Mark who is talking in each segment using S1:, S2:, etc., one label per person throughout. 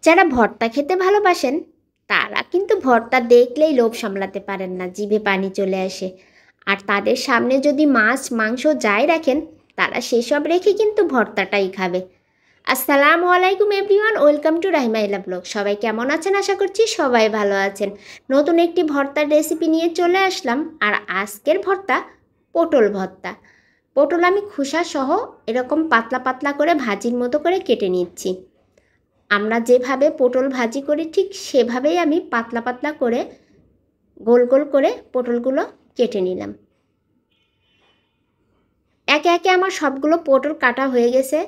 S1: যারা ভর্তা খেতে ভালোবাসেন তারা কিন্তু ভর্তা দেখলেই লোভ সামলাতে পারেন না, জিভে পানি চলে আসে। আর তাদের সামনে যদি মাছ মাংস যাই রাখেন তারা সেসব রেখে কিন্তু ভর্তাটাই খাবে। আসসালামু আলাইকুম এভরিওয়ান, ওয়েলকাম টু রাহিমাইলা ব্লগ। সবাই কেমন আছেন? আশা করছি সবাই ভালো আছেন। নতুন একটি ভর্তার রেসিপি নিয়ে চলে আসলাম। আর আজকের ভর্তা পটল ভর্তা। পটল আমি খোসা সহ এরকম পাতলা পাতলা করে ভাজির মতো করে কেটে নিচ্ছি। আমরা যেভাবে পটল ভাজি করি ঠিক সেভাবেই আমি পাতলা পাতলা করে গোল গোল করে পটলগুলো কেটে নিলাম। একে একে আমার সবগুলো পটল কাটা হয়ে গেছে।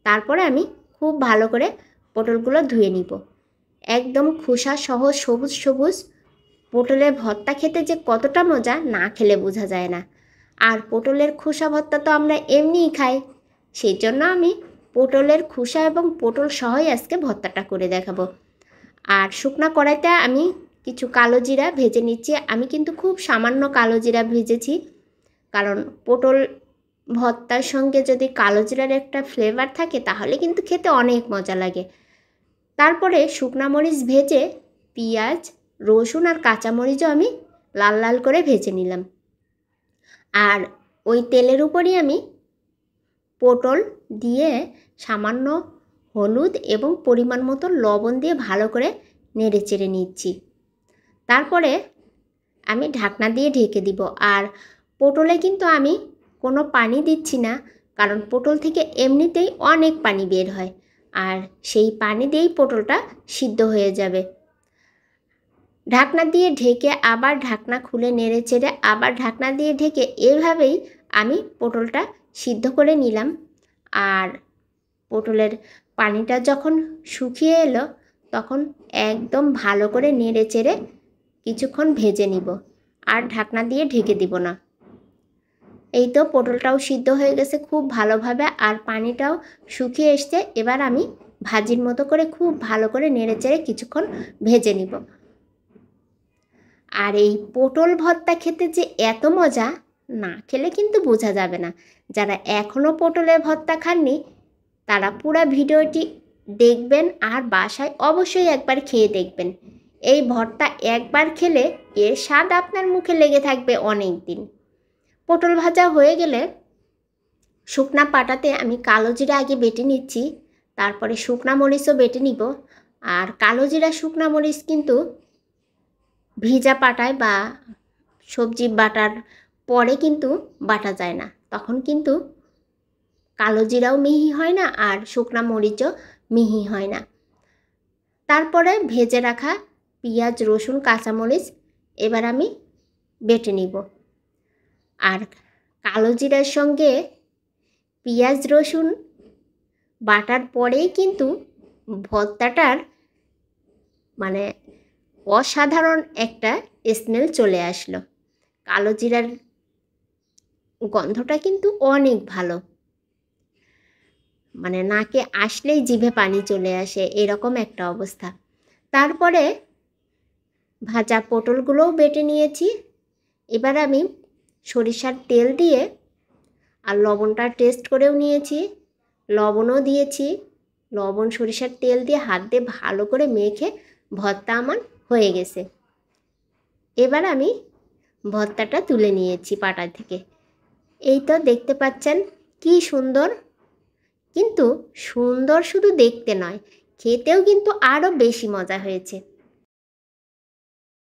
S1: তারপরে আমি খুব ভালো করে পটলগুলো ধুয়ে নিব। একদম খোসা সহ সবুজ সবুজ পটলের ভর্তা খেতে যে কতটা মজা না খেলে বোঝা যায় না। আর পটলের খোসা ভর্তা তো আমরা এমনিই খাই, সেই জন্য আমি পটলের খোসা এবং পটল সহই আজকে ভর্তাটা করে দেখাবো। আর শুকনা কড়াইতে আমি কিছু কালো জিরা ভেজে নিচ্ছি। আমি কিন্তু খুব সামান্য কালো জিরা ভেজেছি, কারণ পটল ভর্তার সঙ্গে যদি কালো জিরার একটা ফ্লেভার থাকে তাহলে কিন্তু খেতে অনেক মজা লাগে। তারপরে শুকনা মরিচ ভেজে পেঁয়াজ রসুন আর কাঁচামরিচও আমি লাল লাল করে ভেজে নিলাম। আর ওই তেলের উপরই আমি পটল দিয়ে সামান্য হলুদ এবং পরিমাণ মতো লবণ দিয়ে ভালো করে নেড়ে চেড়ে নিচ্ছি। তারপরে আমি ঢাকনা দিয়ে ঢেকে দিব। আর পটলে কিন্তু আমি কোনো পানি দিচ্ছি না, কারণ পটল থেকে এমনিতেই অনেক পানি বের হয়, আর সেই পানি দিয়েই পটলটা সিদ্ধ হয়ে যাবে। ঢাকনা দিয়ে ঢেকে আবার ঢাকনা খুলে নেড়ে চেড়ে আবার ঢাকনা দিয়ে ঢেকে এভাবেই আমি পটলটা সিদ্ধ করে নিলাম। আর পটলের পানিটা যখন শুকিয়ে এলো তখন একদম ভালো করে নেড়ে চেড়ে কিছুক্ষণ ভেজে নিব, আর ঢাকনা দিয়ে ঢেকে দিব না। এই তো পটলটাও সিদ্ধ হয়ে গেছে খুব ভালোভাবে, আর পানিটাও শুকিয়ে এসছে। এবার আমি ভাজির মতো করে খুব ভালো করে নেড়ে চেড়ে কিছুক্ষণ ভেজে নিব। আর এই পটল ভর্তা খেতে যে এত মজা না খেলে কিন্তু বোঝা যাবে না। যারা এখনও পটলের ভর্তা খাননি তারা পুরো ভিডিওটি দেখবেন আর বাসায় অবশ্যই একবার খেয়ে দেখবেন। এই ভর্তা একবার খেলে এর স্বাদ আপনার মুখে লেগে থাকবে অনেক দিন। পটল ভাজা হয়ে গেলে শুকনা পাটাতে আমি কালো জিরা আগে বেটে নিচ্ছি, তারপরে শুকনা মরিচও বেটে নিব। আর কালো জিরা শুকনা মরিচ কিন্তু ভিজা পাটায় বা সবজি বাটার পরে কিন্তু বাটা যায় না, তখন কিন্তু কালো জিরাও মিহি হয় না আর শুকনা মরিচও মিহি হয় না। তারপরে ভেজে রাখা পেঁয়াজ রসুন কাঁচামরিচ এবার আমি বেটে নিব। আর কালো জিরার সঙ্গে পেঁয়াজ রসুন বাটার পরেই কিন্তু ভর্তাটার মানে অসাধারণ একটা স্মেল চলে আসলো। কালো জিরার গন্ধটা কিন্তু অনেক ভালো, মানে নাকে আসলেই জিভে পানি চলে আসে এরকম একটা অবস্থা। তারপরে ভাজা পটলগুলোও বেটে নিয়েছি। এবার আমি সরিষার তেল দিয়ে আর লবণটা টেস্ট করেও নিয়েছি, লবণও দিয়েছি। লবণ সরিষার তেল দিয়ে হাত দিয়ে ভালো করে মেখে ভর্তা আমার হয়ে গেছে। এবার আমি ভর্তাটা তুলে নিয়েছি পাটা থেকে। এই তো দেখতে পাচ্ছেন কি সুন্দর, কিন্তু সুন্দর শুধু দেখতে নয় খেতেও কিন্তু আরও বেশি মজা হয়েছে।